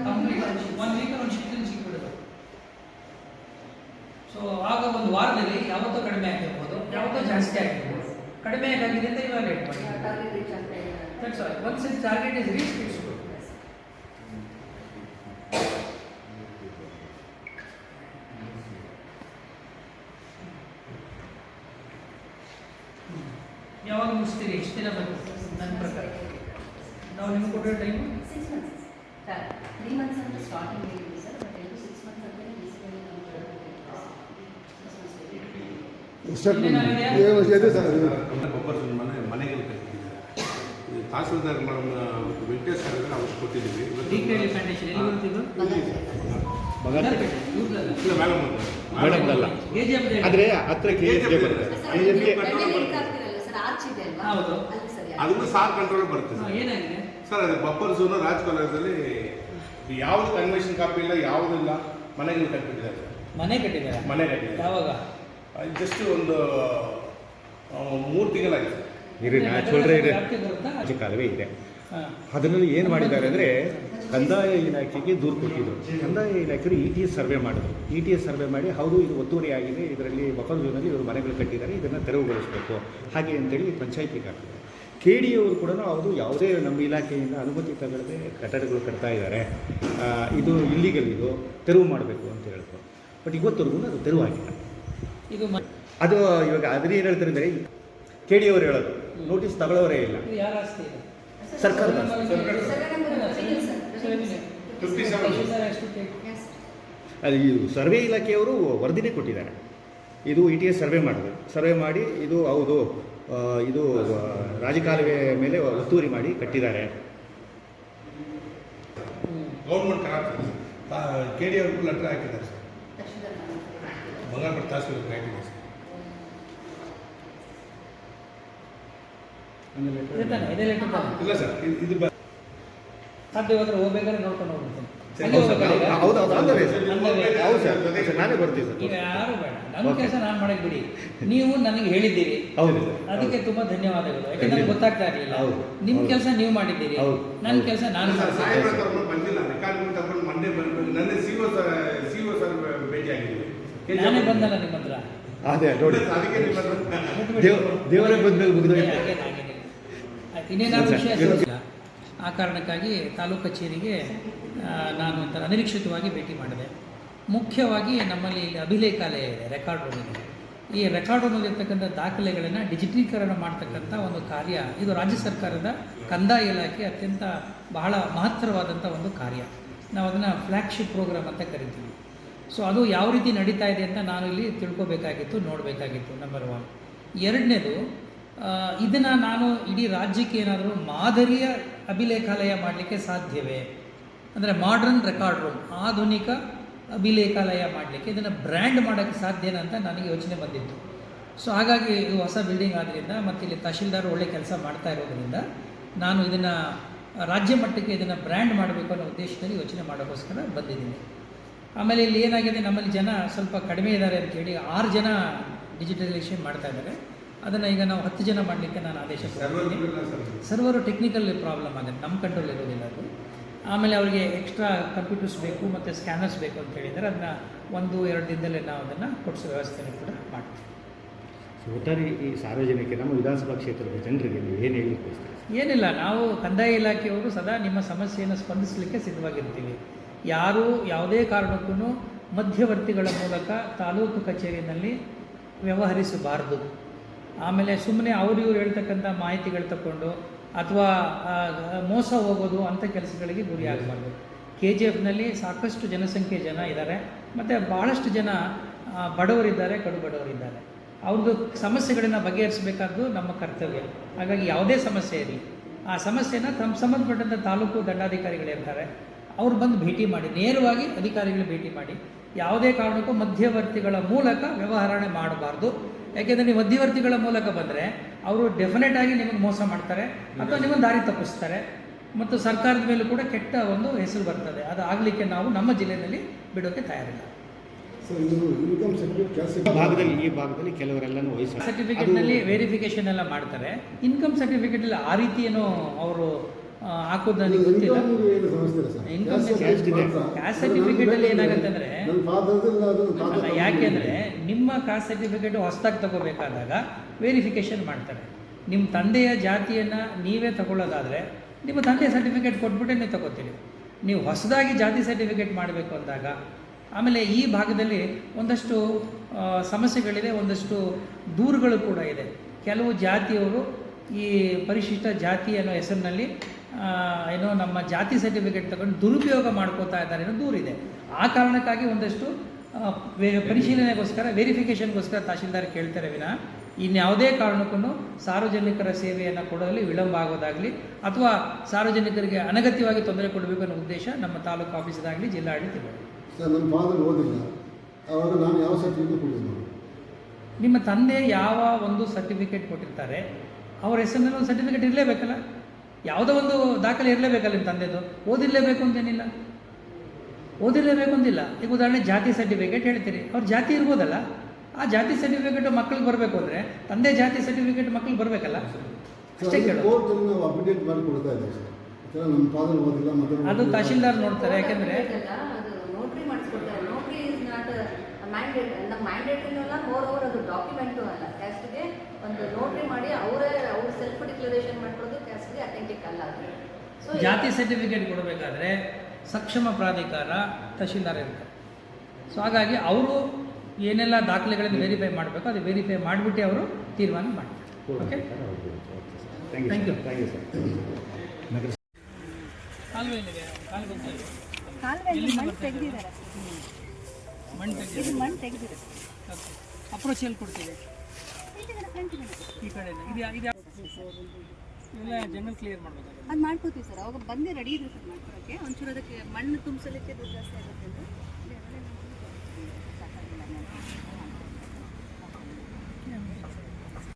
1 weak ಒಂದು shifting ಸಿಕ್ಬಿಡೋದು. So ಆಗ ಒಂದು ವಾರದಲ್ಲಿ ಯಾವತ್ತೂ ಕಡಿಮೆ ಆಗಿರ್ಬೋದು, ಯಾವತ್ತೂ ಜಾಸ್ತಿ ಆಗಿರ್ಬೋದು. ಕಡಿಮೆ ಆಗಿದೆ ಅಂತ ಇವ್ಯಾಲ್ಯೂಯೇಟ್ ಮಾಡಿ. That's all. Once it target is reached it's good. ಯಾವಾಗ ಮುಗಿಸ್ತೀರಿ? ಎಷ್ಟು ದಿನ ಬೇಕು? ನನ್ನ ಪ್ರಕಾರ ನಾವು ನಿಮ್ಗೆ ಕೊಟ್ಟಿರೋ ಟೈಮು 6 months. 3 months ಅಂತ ಸ್ಟಾರ್ಟಿಂಗ್ ಹೇಳಿದ್ವಿ ಸರ್, ಬಟ್ 6 months ಅಂತ ಮನೆಗೆ ತಹಸೀಲ್ದಾರ್ ವೆಂಕಟೇಶ್ ಸರ್ ಅವ್ರು ಕೊಟ್ಟಿದ್ದೀವಿ. ಆದರೆ ಹತ್ರ KGF ಬರುತ್ತೆ. ಅದನ್ನು ಸಾರ್ ಕಂಟ್ರೋಲ್ ಬರ್ತದೆ ಏನಾಗಿದೆ ಸರ್. ಅದು ಬಫರ್ ಝೋನು ರಾಜಕಾಲದಲ್ಲಿ ಯಾವುದು ಕನ್ವೆನ್ಷನ್ ಕಾಪಿ ಇಲ್ಲ, ಯಾವುದಿಲ್ಲ. ಮನೆಗಳು ಕಟ್ಟಿದ್ದಾರೆ ಸರ್. ಮನೆ ಕಟ್ಟಿದ್ದಾರೆ. ಮನೆ ಕಟ್ಟಿದ್ದಾರೆ. ಯಾವಾಗ? ಜಸ್ಟ್ ಒಂದು 3 ತಿಂಗಳಾಗಿದೆ. ನೀರು ನ್ಯಾಚುರಲ್ ಕಾಲುವೆ ಇದೆ. ಅದರಲ್ಲಿ ಏನು ಮಾಡಿದ್ದಾರೆ ಅಂದರೆ ಕಂದಾಯ ಇಲಾಖೆಗೆ ದೂರು ಕೊಟ್ಟಿದ್ದರು. ಕಂದಾಯ ಇಲಾಖೆಯವರು ETS ಸರ್ವೆ ಮಾಡಿದ್ರು. ETS ಸರ್ವೆ ಮಾಡಿ ಹೌದು ಇದು ಒತ್ತುವರಿ ಆಗಿದೆ, ಇದರಲ್ಲಿ ಬಫರ್ ಝೋನಲ್ಲಿ ಇವರು ಮನೆಗಳು ಕಟ್ಟಿದ್ದಾರೆ, ಇದನ್ನು ತೆರವುಗೊಳಿಸಬೇಕು ಹಾಗೆ ಅಂತೇಳಿ ಪಂಚಾಯಿತಿಗೆ ಹಾಕಿದ್ದಾರೆ. KDಯವರು ಕೂಡ ಅವರು ಯಾವುದೇ ನಮ್ಮ ಇಲಾಖೆಯಿಂದ ಅನುಮತಿ ತಗೊಳ್ಳದೆ ಕಟ್ಟಡಗಳು ಕಟ್ತಾ ಇದ್ದಾರೆ, ಇದು ಇಲ್ಲಿಗಲ್, ಇದು ತೆರವು ಮಾಡಬೇಕು ಅಂತ ಹೇಳಿದ್ರು. ಬಟ್ ಇವತ್ತವರೆಗೂ ಅದು ತೆರವಾಗಿಲ್ಲ. ಇದು ಅದು ಇವಾಗ ಅದನ್ನ ಏನು ಹೇಳ್ತಾರೆ ಅಂದರೆ KDಯವರು ಹೇಳೋದು ನೋಟಿಸ್ ತಗೊಳ್ಳೋರೇ ಇಲ್ಲ. ಯಾರ ಆಸ್ತಿ ಇದೆ? ಸರ್ಕಾರದ ಅದು ಈ ಸರ್ವೆ ಇಲಾಖೆಯವರು ವರದಿನೇ ಕೊಟ್ಟಿದ್ದಾರೆ. ಇದು ETS ಸರ್ವೆ ಮಾಡಿದ್ರು. ಸರ್ವೆ ಮಾಡಿ ಇದು ಹೌದು ಇದು ರಾಜಕಾಲುವೆ ಮೇಲೆ ಒತ್ತುವರಿ ಮಾಡಿ ಕಟ್ಟಿದ್ದಾರೆ. ಗೌರ್ಮೆಂಟ್ KDಯವ್ರಿಗೂ ಲೆಟರ್ ಹಾಕಿದ್ದಾರೆ ಸರ್. ಬಂಗಾರಪೇಟೆ ತಹಸೀಲ್ದಾರ್ ಹಾಕಿದ್ದಾರೆ ಸರ್. ಇಲ್ಲ ಸರ್, ಇದು ಸಾಧ್ಯವಾದ್ರೆ ಹೋಗ್ಬೇಕಾದ್ರೆ ನೋಡ್ಕೊಂಡು ಹೋಗ್ಬಿಡ್ತೀನಿ. ಹೌದು ಸರ್, ನಾನೇ ಬರ್ತೀನಿ ಸರ್. ಈಗ ಯಾರು ಬೇಡ, ನನ್ನ ಕೆಲಸ ನಾನು ಮಾಡಕ್ಕೆ ಬಿಡಿ. ನೀವು ನನಗೆ ಹೇಳಿದ್ದೀರಿ, ಹೌದು ಸರ್, ಅದಕ್ಕೆ ತುಂಬಾ ಧನ್ಯವಾದಗಳು. ಯಾಕಂದ್ರೆ ನನಗೆ ಗೊತ್ತಾಗ್ತಾ ಇರಲಿಲ್ಲ. ನಿಮ್ಮ ಕೆಲಸ ನೀವು ಮಾಡಿದ್ದೀರಿ, ನನ್ನ ಕೆಲಸ ನಾನು ಬಂದಿಲ್ಲ. ರೆಕಾರ್ಡ್ಮೆಂಟ್ ತಗೊಂಡು ಮಂಡೇ ಬರಬೇಕು. ನನ್ನ CO ಸರ್ ಭೇಟಿ ಆಗಿದ್ದೀವಿ. ನಾನೇ ಬಂದಲ್ಲ ನಿಮ್ಮ ಹತ್ರ. ಅದೇ ನೋಡಿ, ಅದಕ್ಕೆ ದೇವರೇ ಬಂದ್ಮೇಲೆ ಮುಗಿದೋಯ್ತು. ಇನ್ನೇನಾದ್ರು ವಿಷಯ ಸಿಗಲಿಲ್ಲ. ಆ ಕಾರಣಕ್ಕಾಗಿ ತಾಲೂಕು ಕಚೇರಿಗೆ ನಾನು ಒಂಥರ ಅನಿರೀಕ್ಷಿತವಾಗಿ ಭೇಟಿ ಮಾಡಿದೆ. ಮುಖ್ಯವಾಗಿ ನಮ್ಮಲ್ಲಿ ಇಲ್ಲಿ ಅಭಿಲೇಖಾಲಯ ಇದೆ, ರೆಕಾರ್ಡ್ ರೂಮ್ ಇದೆ. ಈ ರೆಕಾರ್ಡ್ ರೂಮಲ್ಲಿರ್ತಕ್ಕಂಥ ದಾಖಲೆಗಳನ್ನು ಡಿಜಿಟಲೀಕರಣ ಮಾಡ್ತಕ್ಕಂಥ ಒಂದು ಕಾರ್ಯ ಇದು ರಾಜ್ಯ ಸರ್ಕಾರದ ಕಂದಾಯ ಇಲಾಖೆ ಅತ್ಯಂತ ಬಹಳ ಮಹತ್ತರವಾದಂಥ ಒಂದು ಕಾರ್ಯ. ನಾವು ಅದನ್ನು ಫ್ಲ್ಯಾಗ್ಶಿಪ್ ಪ್ರೋಗ್ರಾಮ್ ಅಂತ ಕರಿತೀವಿ. ಸೊ ಅದು ಯಾವ ರೀತಿ ನಡೀತಾ ಇದೆ ಅಂತ ನಾನು ಇಲ್ಲಿ ತಿಳ್ಕೊಬೇಕಾಗಿತ್ತು, ನೋಡಬೇಕಾಗಿತ್ತು. ನಂಬರ್ 1. ಎರಡನೇದು, ಇದನ್ನು ನಾನು ಇಡೀ ರಾಜ್ಯಕ್ಕೆ ಏನಾದರೂ ಮಾದರಿಯ ಅಭಿಲೇಖಾಲಯ ಮಾಡಲಿಕ್ಕೆ ಸಾಧ್ಯವೇ, ಅಂದರೆ ಮಾಡ್ರನ್ ರೆಕಾರ್ಡ್ ರೂಮ್, ಆಧುನಿಕ ಅಭಿಲೇಖಾಲಯ ಮಾಡಲಿಕ್ಕೆ ಇದನ್ನು ಬ್ರ್ಯಾಂಡ್ ಮಾಡೋಕ್ಕೆ ಸಾಧ್ಯನಾ ಅಂತ ನನಗೆ ಯೋಚನೆ ಬಂದಿತ್ತು. ಸೊ ಹಾಗಾಗಿ ಇದು ಹೊಸ ಬಿಲ್ಡಿಂಗ್ ಆದ್ದರಿಂದ ಮತ್ತು ಇಲ್ಲಿ ತಹಶೀಲ್ದಾರ್ ಒಳ್ಳೆ ಕೆಲಸ ಮಾಡ್ತಾ ಇರೋದರಿಂದ ನಾನು ಇದನ್ನು ರಾಜ್ಯ ಮಟ್ಟಕ್ಕೆ ಇದನ್ನು ಬ್ರ್ಯಾಂಡ್ ಮಾಡಬೇಕು ಅನ್ನೋ ಉದ್ದೇಶದಲ್ಲಿ ಯೋಚನೆ ಮಾಡೋಕ್ಕೋಸ್ಕರ ಬಂದಿದ್ದೀನಿ. ಆಮೇಲೆ ಇಲ್ಲಿ ಏನಾಗಿದೆ, ನಮ್ಮಲ್ಲಿ ಜನ ಸ್ವಲ್ಪ ಕಡಿಮೆ ಇದ್ದಾರೆ ಅಂತೇಳಿ 6 ಜನ ಡಿಜಿಟಲೈಸೇಷನ್ ಮಾಡ್ತಾ ಇದ್ದಾರೆ. ಅದನ್ನು ಈಗ ನಾವು 10 ಜನ ಮಾಡಲಿಕ್ಕೆ ನಾನು ಆದೇಶ ಕೊಡ್ತೀನಿ. ಸರ್ವರು ಟೆಕ್ನಿಕಲ್ ಪ್ರಾಬ್ಲಮ್ ಆಗುತ್ತೆ, ನಮ್ಮ ಕಂಟ್ರೋಲ್ ಇರೋದಿಲ್ಲ ಅದು. ಆಮೇಲೆ ಅವರಿಗೆ ಎಕ್ಸ್ಟ್ರಾ ಕಂಪ್ಯೂಟರ್ಸ್ ಬೇಕು ಮತ್ತು ಸ್ಕ್ಯಾನರ್ಸ್ ಬೇಕು ಅಂತ ಹೇಳಿದರೆ ಅದನ್ನ 1-2 ದಿನದಲ್ಲೇ ನಾವು ಅದನ್ನು ಕೊಡಿಸೋ ವ್ಯವಸ್ಥೆನೂ ಕೂಡ ಮಾಡ್ತೀವಿ. ಒಟ್ಟಾರೆ ಈ ಸಾರ್ವಜನಿಕ ನಮ್ಮ ವಿಧಾನಸಭಾ ಕ್ಷೇತ್ರದ ಜನರಿಗೆ ನೀವು ಏನು ಹೇಳಲಿಕ್ಕೆ ಬಯಸ್ತೀರಿ? ಏನಿಲ್ಲ, ನಾವು ಕಂದಾಯ ಇಲಾಖೆಯವರು ಸದಾ ನಿಮ್ಮ ಸಮಸ್ಯೆಯನ್ನು ಸ್ಪಂದಿಸಲಿಕ್ಕೆ ಸಿದ್ಧವಾಗಿರ್ತೀವಿ. ಯಾರೂ ಯಾವುದೇ ಕಾರಣಕ್ಕೂ ಮಧ್ಯವರ್ತಿಗಳ ಮೂಲಕ ತಾಲೂಕು ಕಚೇರಿಯಲ್ಲಿ ವ್ಯವಹರಿಸಬಾರ್ದು. ಆಮೇಲೆ ಸುಮ್ಮನೆ ಅವರು ಇವರು ಹೇಳ್ತಕ್ಕಂಥ ಮಾಹಿತಿಗಳು ತಗೊಂಡು ಅಥವಾ ಮೋಸ ಹೋಗೋದು ಅಂಥ ಕೆಲಸಗಳಿಗೆ ಗುರಿ ಆಗಬಾರ್ದು. KGFನಲ್ಲಿ ಸಾಕಷ್ಟು ಜನಸಂಖ್ಯೆ ಜನ ಇದ್ದಾರೆ ಮತ್ತು ಭಾಳಷ್ಟು ಜನ ಬಡವರಿದ್ದಾರೆ, ಕಡು ಬಡವರಿದ್ದಾರೆ. ಅವ್ರದ್ದು ಸಮಸ್ಯೆಗಳನ್ನು ಬಗೆಹರಿಸಬೇಕಾದ್ದು ನಮ್ಮ ಕರ್ತವ್ಯ. ಹಾಗಾಗಿ ಯಾವುದೇ ಸಮಸ್ಯೆ ಇರಲಿ, ಆ ಸಮಸ್ಯೆನ ತಮ್ಮ ಸಂಬಂಧಪಟ್ಟಂಥ ತಾಲೂಕು ದಂಡಾಧಿಕಾರಿಗಳಿರ್ತಾರೆ, ಅವ್ರು ಬಂದು ಭೇಟಿ ಮಾಡಿ, ನೇರವಾಗಿ ಅಧಿಕಾರಿಗಳು ಭೇಟಿ ಮಾಡಿ. ಯಾವುದೇ ಕಾರಣಕ್ಕೂ ಮಧ್ಯವರ್ತಿಗಳ ಮೂಲಕ ವ್ಯವಹಾರಣೆ ಮಾಡಬಾರ್ದು. ಯಾಕೆಂದರೆ ನೀವು ಮಧ್ಯವರ್ತಿಗಳ ಮೂಲಕ ಬಂದರೆ ಅವರು ಡೆಫಿನೆಟ್ ಆಗಿ ನಿಮಗೆ ಮೋಸ ಮಾಡ್ತಾರೆ ಅಥವಾ ನಿಮ್ಮನ್ನು ದಾರಿ ತಪ್ಪಿಸ್ತಾರೆ ಮತ್ತು ಸರ್ಕಾರದ ಮೇಲೂ ಕೂಡ ಕೆಟ್ಟ ಒಂದು ಹೆಸರು ಬರ್ತದೆ. ಅದು ಆಗಲಿಕ್ಕೆ ನಾವು ನಮ್ಮ ಜಿಲ್ಲೆಯಲ್ಲಿ ಬಿಡೋಕ್ಕೆ ತಯಾರಿಲ್ಲ. ಈ ಭಾಗದಲ್ಲಿ ಕೆಲವರೆಲ್ಲನೂ ಸರ್ಟಿಫಿಕೇಟ್ನಲ್ಲಿ ವೆರಿಫಿಕೇಷನ್ ಎಲ್ಲ ಮಾಡ್ತಾರೆ. ಇನ್ಕಮ್ ಸರ್ಟಿಫಿಕೇಟಲ್ಲಿ ಆ ರೀತಿ ಏನೋ ಅವರು ಹಾಕೋದು ನನಗೆ ಗೊತ್ತಿಲ್ಲ. ಇನ್ಕಮ್ ಕ್ಯಾಸ್ಟ್ ಸರ್ಟಿಫಿಕೇಟಲ್ಲಿ ಏನಾಗುತ್ತೆ ಅಂದರೆ, ಅಲ್ಲ ಯಾಕೆಂದರೆ ನಿಮ್ಮ ಕಾಸ್ಟ್ ಸರ್ಟಿಫಿಕೇಟು ಹೊಸದಾಗಿ ತಗೋಬೇಕಾದಾಗ ವೆರಿಫಿಕೇಷನ್ ಮಾಡ್ತಾರೆ. ನಿಮ್ಮ ತಂದೆಯ ಜಾತಿಯನ್ನು ನೀವೇ ತಗೊಳ್ಳೋದಾದರೆ ನಿಮ್ಮ ತಂದೆಯ ಸರ್ಟಿಫಿಕೇಟ್ ಕೊಟ್ಬಿಟ್ಟೆ ನೀವು ತಗೋತೀರಿ. ನೀವು ಹೊಸದಾಗಿ ಜಾತಿ ಸರ್ಟಿಫಿಕೇಟ್ ಮಾಡಬೇಕು ಅಂದಾಗ, ಆಮೇಲೆ ಈ ಭಾಗದಲ್ಲಿ ಒಂದಷ್ಟು ಸಮಸ್ಯೆಗಳಿದೆ, ಒಂದಷ್ಟು ದೂರುಗಳು ಕೂಡ ಇದೆ. ಕೆಲವು ಜಾತಿಯವರು ಈ ಪರಿಶಿಷ್ಟ ಜಾತಿ ಅನ್ನೋ ಹೆಸರಿನಲ್ಲಿ ಏನೋ ನಮ್ಮ ಜಾತಿ ಸರ್ಟಿಫಿಕೇಟ್ ತಗೊಂಡು ದುರುಪಯೋಗ ಮಾಡ್ಕೋತಾ ಇದ್ದಾರೆ ಅನ್ನೋ ದೂರಿದೆ. ಆ ಕಾರಣಕ್ಕಾಗಿ ಒಂದಷ್ಟು ಪರಿಶೀಲನೆಗೋಸ್ಕರ ವೆರಿಫಿಕೇಷನ್ಗೋಸ್ಕರ ತಹಶೀಲ್ದಾರ್ ಕೇಳ್ತಾರೆ ವಿನಃ ಇನ್ಯಾವುದೇ ಕಾರಣಕ್ಕೂ ಸಾರ್ವಜನಿಕರ ಸೇವೆಯನ್ನು ಕೊಡಲು ವಿಳಂಬ ಆಗೋದಾಗಲಿ ಅಥವಾ ಸಾರ್ವಜನಿಕರಿಗೆ ಅನಗತ್ಯವಾಗಿ ತೊಂದರೆ ಕೊಡಬೇಕು ಅನ್ನೋ ಉದ್ದೇಶ ನಮ್ಮ ತಾಲೂಕು ಆಫೀಸದಾಗಲಿ ಜಿಲ್ಲಾಡಳಿತ. ಸರ್, ನನ್ನ ಫಾದರ್ ಓದಿಲ್ಲ, ಆವಾಗ ನಾನು ಯಾವ ಸರ್ಟಿಫಿಕೇಟ್ ಕೊಟ್ಟಿದ್ದೆ? ನಿಮ್ಮ ತಂದೆ ಯಾವ ಒಂದು ಸರ್ಟಿಫಿಕೇಟ್ ಕೊಟ್ಟಿರ್ತಾರೆ ಅವ್ರ ಹೆಸರಿನಲ್ಲಿ ಒಂದು ಸರ್ಟಿಫಿಕೇಟ್ ಇರಲೇಬೇಕಲ್ಲ, ಯಾವುದೋ ಒಂದು ದಾಖಲೆ ಇರಲೇಬೇಕಲ್ಲ. ನಿಮ್ಮ ತಂದೆದು ಓದಿರಲೇಬೇಕು ಅಂತೇನಿಲ್ಲ, ಓದಿರಲೇಬೇಕು ಅಂತಿಲ್ಲ. ಈಗ ಉದಾಹರಣೆ ಜಾತಿ ಸರ್ಟಿಫಿಕೇಟ್ ಹೇಳ್ತೀರಿ, ಅವ್ರ ಜಾತಿ ಇರ್ಬೋದಲ್ಲ, ಆ ಜಾತಿ ಸರ್ಟಿಫಿಕೇಟು ಮಕ್ಕಳಿಗೆ ಬರಬೇಕು ಅಂದರೆ ತಂದೆ ಜಾತಿ ಸರ್ಟಿಫಿಕೇಟ್ ಮಕ್ಕಳಿಗೆ ಬರಬೇಕಲ್ಲ, ಅಷ್ಟೇ ಕೇಳೋದು. ಕೋರ್ಟಲ್ಲಿ ನಾವು ಅಪ್ಡೇಟ್ ಮಾಡಿ ಕೊಡ್ತಾ ಇದ್ದೇವೆ ಸರ್. ನಮ್ಮ ಫಾದರ್ ಓದಿಲ್ಲ, ಅದು ತಹಶೀಲ್ದಾರ್ ನೋಡ್ತಾರೆ. ಯಾಕೆಂದರೆ ಅದು ನೋಟ್ರಿ ಮಾಡಿಸ್ಕೊಡ್ತಾರೆ. Notary is not mandate. ನಮ್ಮ ಮ್ಯಾಂಡೇಟ್ರಿನೂ ಅಲ್ಲ, ಮೋರ್ ಓವರ್ ಅದು ಡಾಕ್ಯುಮೆಂಟು ಅಲ್ಲ. ಕ್ಯಾಸ್ಟ್ಗೆ ಒಂದು ನೋಟ್ರಿ ಮಾಡಿ ಅವ್ರ ಸೆಲ್ಫ್ ಡಿಕ್ಲರೇಷನ್ ಮಾಡ್ಕೊಳ್ಳೋದು ಕ್ಯಾಸ್ಟ್ಗೆ ಅಥೆಂಟಿಕ್ ಅಲ್ಲ ಅದು. ಸೊ ಜಾತಿ ಸರ್ಟಿಫಿಕೇಟ್ ಕೊಡಬೇಕಾದ್ರೆ ಸಕ್ಷಮ ಪ್ರಾಧಿಕಾರ ತಹಶೀಲ್ದಾರ್ ಇರ್ತಾರೆ. ಸೊ ಹಾಗಾಗಿ ಅವರು ಏನೆಲ್ಲ ದಾಖಲೆಗಳನ್ನು ವೆರಿಫೈ ಮಾಡಬೇಕು ಅದು ವೆರಿಫೈ ಮಾಡಿಬಿಟ್ಟು ಅವರು ತೀರ್ಮಾನ ಮಾಡ್ತಾರೆ. Okay, thank you. ಮಣ್ಣು ತೆಗೆದಿದ್ದಾರೆ. ಅಪ್ರೋಚ್ ಎಲ್ಲಿ ಕೊಡ್ತೀವಿ? ಈ ಕಡೆ ಇದು ಎಲ್ಲ ಜಂಗಲ್ ಕ್ಲಿಯರ್ ಮಾಡಬೇಕು. ಅದು ಮಾಡ್ಕೋತೀವಿ ಸರ್. ಅವಾಗ ಬಂದೇ ರೆಡಿ ಇದೆ ಸರ್ ಮಾಡ್ಕೊಳಕ್ಕೆ. ಒಂಚೂರು ಅದಕ್ಕೆ ಮಣ್ಣು ತುಂಬಿಸಲಿಕ್ಕೆ ದುಡ್ಡು ಜಾಸ್ತಿ ಆಗುತ್ತೆ ಅಂತ